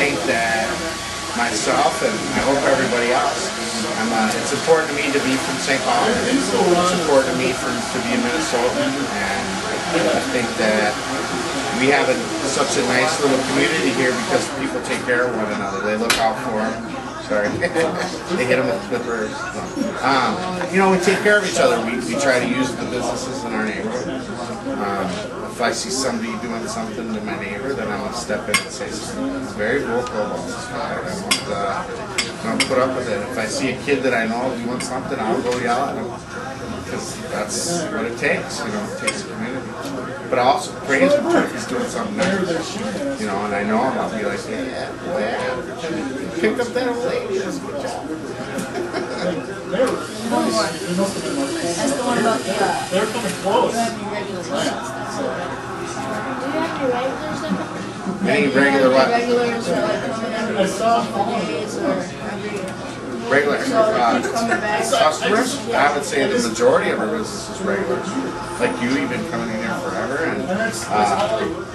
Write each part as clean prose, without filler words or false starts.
think that myself and I hope everybody else, it's important to me to be from St. Paul. It's important to me to be a Minnesotan, and I think that we have such a nice little community here because people take care of one another. They look out for them. Sorry. They hit them with clippers. You know, we take care of each other. We try to use the businesses in our neighborhood. If I see somebody doing something to my neighbor, then I'm going to step in and say something. It's very vocal about this. I won't put up with it. If I see a kid that I know doing something, I'll go yell at him. Because that's what it takes, you know, it takes a community. But I also praise him if he's doing something nice, you know, and I know him, I'll be like, yeah, boy, pick up that old lady, that's a good job. That's the one about the, they're coming close. Do you have any regulars? Any regular what? Regulars or like coming every couple days or every... Regular coming back. customers, I would say the majority of our business is regulars. Like you, you've been coming in here forever, and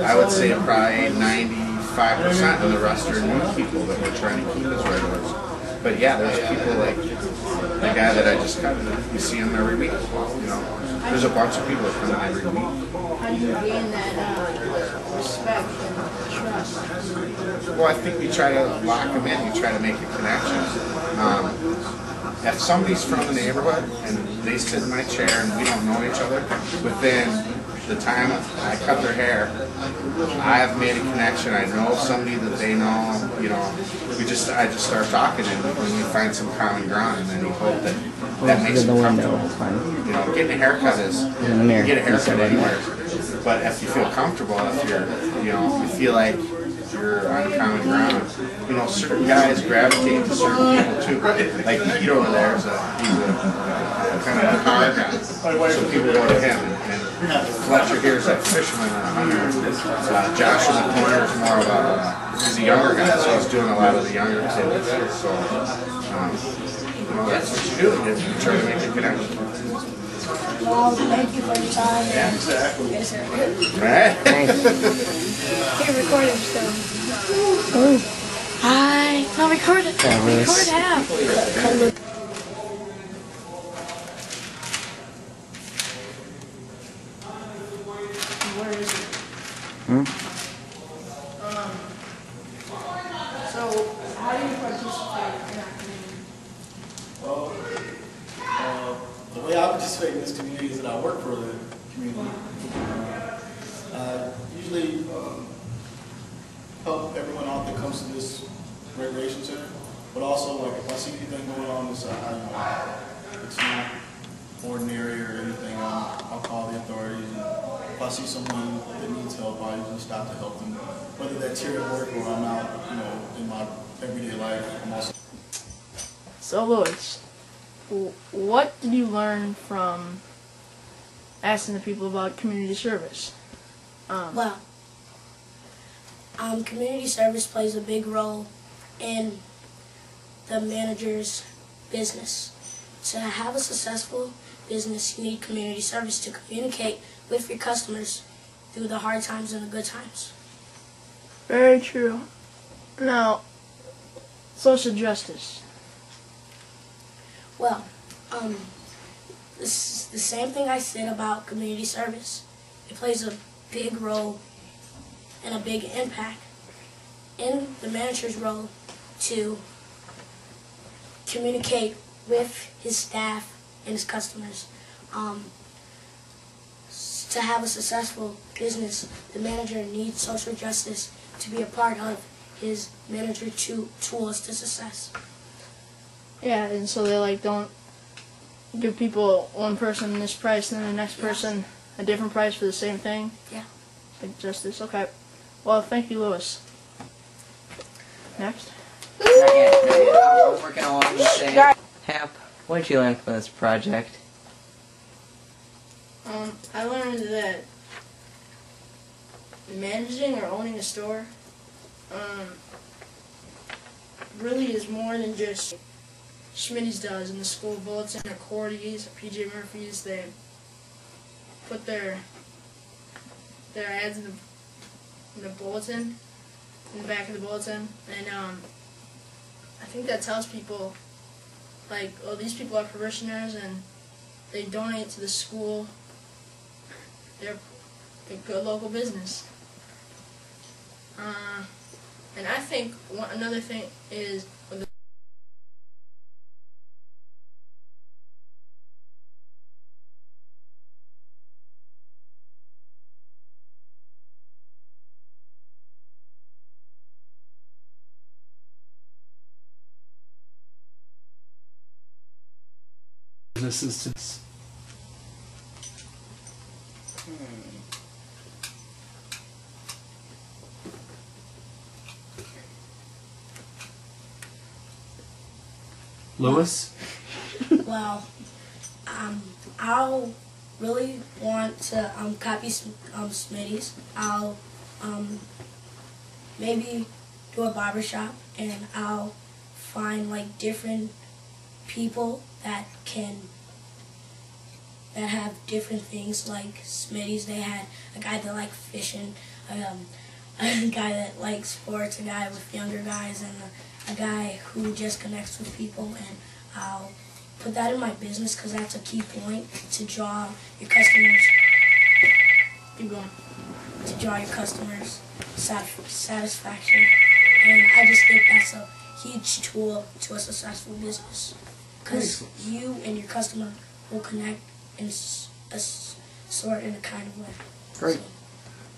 I would say probably 95% of the rest are new people that we're trying to keep as regulars. But yeah, there's people like the guy that I just cut. You see him every week. You know, there's a bunch of people that come in every week. How do you gain that respect and trust? Well, I think we try to lock them in. We try to make a connection. If somebody's from the neighborhood and they sit in my chair and we don't know each other, within the time I cut their hair, I have made a connection. I know somebody that they know. You know, I just start talking, and we find some common ground, and then you hope that makes them comfortable. You know, getting a haircut is you get a haircut anywhere, but if you feel comfortable, if you feel like you're on common ground, you know, certain guys gravitate to certain people too. Like Pete over there, he's a kind of a car guy, so people go to him. And Fletcher here is like fisherman and a hunter. Josh in the corner is more of he's a younger guy, so he's doing a lot of the younger kids. So, you know, that's what you do. You try to make a connection. Well, thank you for your time. Yeah, exactly. Yes, sir. Right? Here, recording still. Oh. Hi. No, record it. Record half. Where is it? So, how do you participate in our community? Well, the way I participate in this community is that I work for the community. Usually help everyone out that comes to this recreation center, but also like if I see anything going on inside, it's not ordinary or anything, I'll call the authorities. And if I see someone that needs help, I usually stop to help them, whether that's here at work or I'm out, in my everyday life. I'm also. So Louis, what did you learn from asking the people about community service? Well, community service plays a big role in the manager's business. To have a successful business, you need community service to communicate with your customers through the hard times and the good times. Very true. Now, social justice. Well, this is the same thing I said about community service. It plays a big role and a big impact in the manager's role to communicate with his staff and his customers. To have a successful business, the manager needs social justice to be a part of his manager tools to success. Yeah, and so they don't give people one person this price and then the next person a different price for the same thing. Yeah. Like justice. Okay. Well, thank you, Louis. Next. Not yet. I'm working along the same. Hap, what did you learn from this project? I learned that managing or owning a store really is more than just Schmitty's does in the school bulletin or Cordy's or PJ Murphy's. They put their ads in the bulletin. in the back of the bulletin, and I think that tells people, like, oh, these people are parishioners and they donate to the school. They're a good local business. And I think another thing is businesses to Lewis? Well, I'll really want to copy Smitty's. I'll maybe do a barbershop, and I'll find like different people that have different things. Like Smitty's, they had a guy that liked fishing, a guy that likes sports, a guy with younger guys, and a guy who just connects with people. And I'll put that in my business because that's a key point to draw your customers. keep going. To draw your customers satisfaction, and I just think that's a huge tool to a successful business because you and your customer will connect in a sort in a kind of way. Great. So,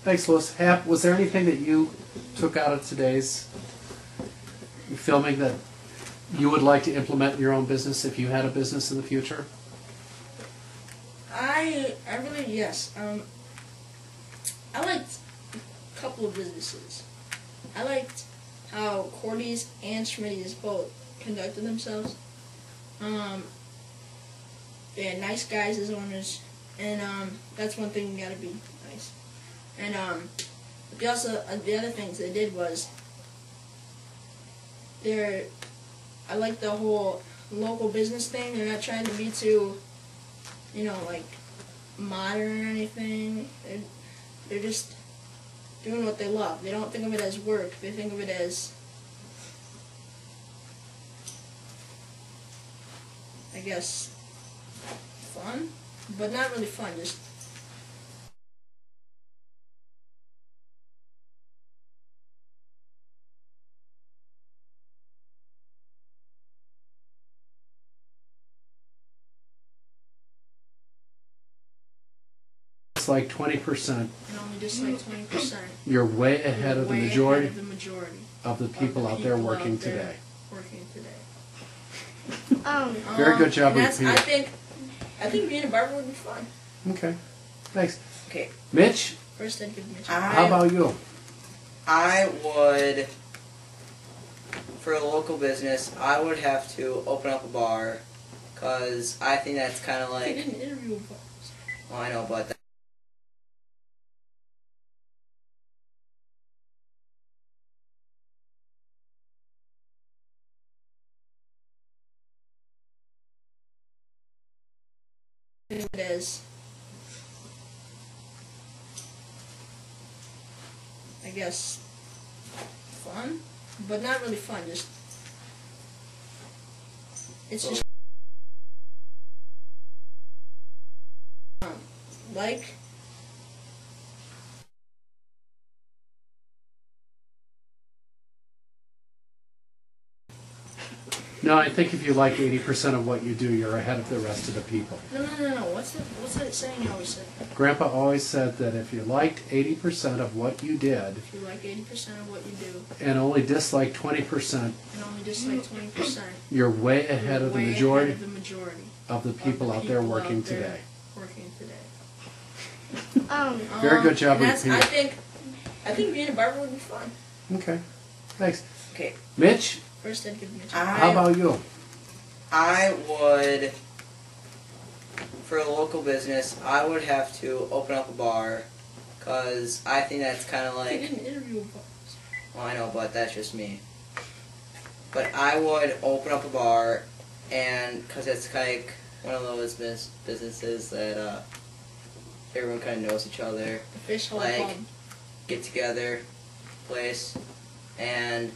Thanks, Lewis. Hap, was there anything that you took out of today's filming that you would like to implement in your own business if you had a business in the future? I really, yes. I liked a couple of businesses. I liked how Cordy's and Schmitty's both conducted themselves. They had nice guys as owners, and that's one thing, you gotta be nice. And but also the other things they did was I like the whole local business thing. They're not trying to be too, like modern or anything. They're just doing what they love. They don't think of it as work. They think of it as, I guess, fun, but not really fun. Just It's like 20%. and only just like 20%. You're way ahead of the Way majority ahead of the majority of the people out there working today. Working today. Very good job, and that's, repeating. I think being a barber would be fun. Okay. Thanks. Okay. Mitch, First, I'd give Mitch. how about you? I would, for a local business, I would have to open up a bar, because I think that's kind of I like, didn't interview with barbers. well, I know, but It is, I guess, fun, but not really fun. Just it's just like. No, I think if you like 80% of what you do, you're ahead of the rest of the people. No. What's that saying you always say? Grandpa always said that if you liked 80% of what you did If you like 80% of what you do and only disliked 20%, and only dislike 20%, you're way ahead of the way majority ahead of the majority of the people out there working today. Working today. Very good job, And that's, repeating. I think being a barber would be fun. Okay. Thanks. okay. Mitch, First, I'd give Mitch. how about you? I would, for a local business, I would have to open up a bar, because I think that's kind of I like, didn't interview with barbers. well, I know, but that's just me. But I would open up a bar, and because it's like one of those businesses that everyone kind of knows each other, The fish hole like club. get together place, and